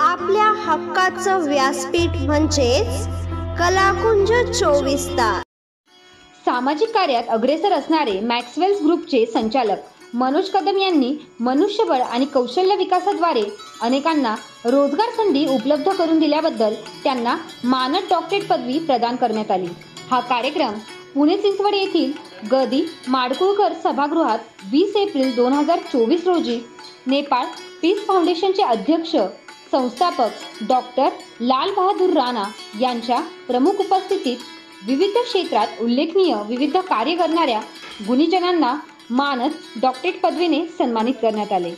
आपल्या हक्काचं व्यासपीठ म्हणजेच कलाकुंज 24 तास। सामाजिक कार्यात अग्रेसर असणारे मॅक्सवेल्स ग्रुपचे संचालक मनोज कदम यांनी मनुष्यबळ आणि कौशल्य विकासाद्वारे अनेकांना रोजगार संधी उपलब्ध करून दिल्याबद्दल त्यांना मानद डॉक्टरेट पदवी प्रदान करण्यात आली। हा कार्यक्रम पुणे चिंचवड येथील गदी माडगूळकर सभागृहात 20 एप्रिल 2024 रोजी नेपाळ पीस फाउंडेशनचे अध्यक्ष संस्थापक डॉक्टर लाल बहादूर राणा यांच्या प्रमुख उपस्थितीत विविध क्षेत्रात उल्लेखनीय विविध कार्य करणाऱ्या गुणीजनांना मानद डॉक्टरेट पदवीने सन्मानित करण्यात आले।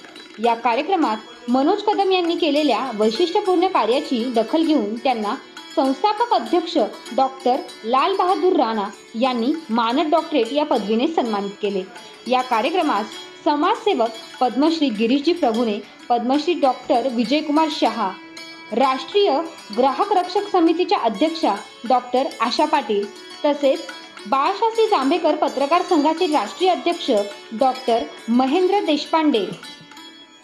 या कार्यक्रमात मनोज कदम यांनी केलेल्या वैशिष्ट्यपूर्ण कार्याची दखल घेऊन त्यांना संस्थापक अध्यक्ष डॉक्टर लाल बहादूर राणा यांनी मानद डॉक्टरेट या पदवीने सन्मानित केले। या कार्यक्रमास समाजसेवक पद्मश्री गिरीशजी प्रभुने, पद्मश्री डॉक्टर विजयकुमार शहा, राष्ट्रीय ग्राहक रक्षक समितीच्या अध्यक्षा डॉक्टर आशा पाटील तसेच बाळशास्त्री जांभेकर पत्रकार संघाचे राष्ट्रीय अध्यक्ष डॉक्टर महेंद्र देशपांडे,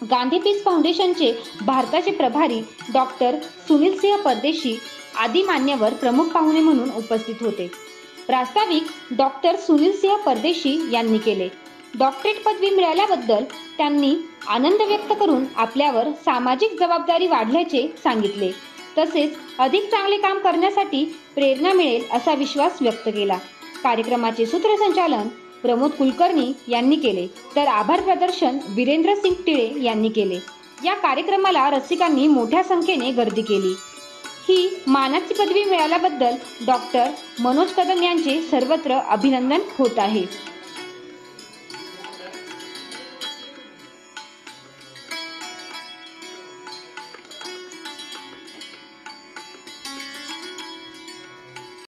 गांधी पीस फाउंडेशनचे भारताचे प्रभारी डॉक्टर सुनील सिंह परदेशी आदी मान्यवर प्रमुख पाहुणे म्हणून उपस्थित होते। प्रास्ताविक डॉक्टर सुनील सिंह परदेशी यांनी केले। डॉक्टरेट पदवी मिळाल्याबद्दल त्यांनी आनंद व्यक्त करून आपल्यावर सामाजिक जबाबदारी वाढल्याचे सांगितले, तसेच अधिक चांगले काम करण्यासाठी प्रेरणा मिळेल असा विश्वास व्यक्त केला। कार्यक्रमाचे सूत्रसंचालन प्रमोद कुलकर्णी यांनी केले, तर आभार प्रदर्शन वीरेंद्र सिंग टिळे यांनी केले। या कार्यक्रमाला रसिकांनी मोठ्या संख्येने गर्दी केली। ही मानाची पदवी मिळाल्याबद्दल डॉक्टर मनोज कदम यांचे सर्वत्र अभिनंदन होत आहे।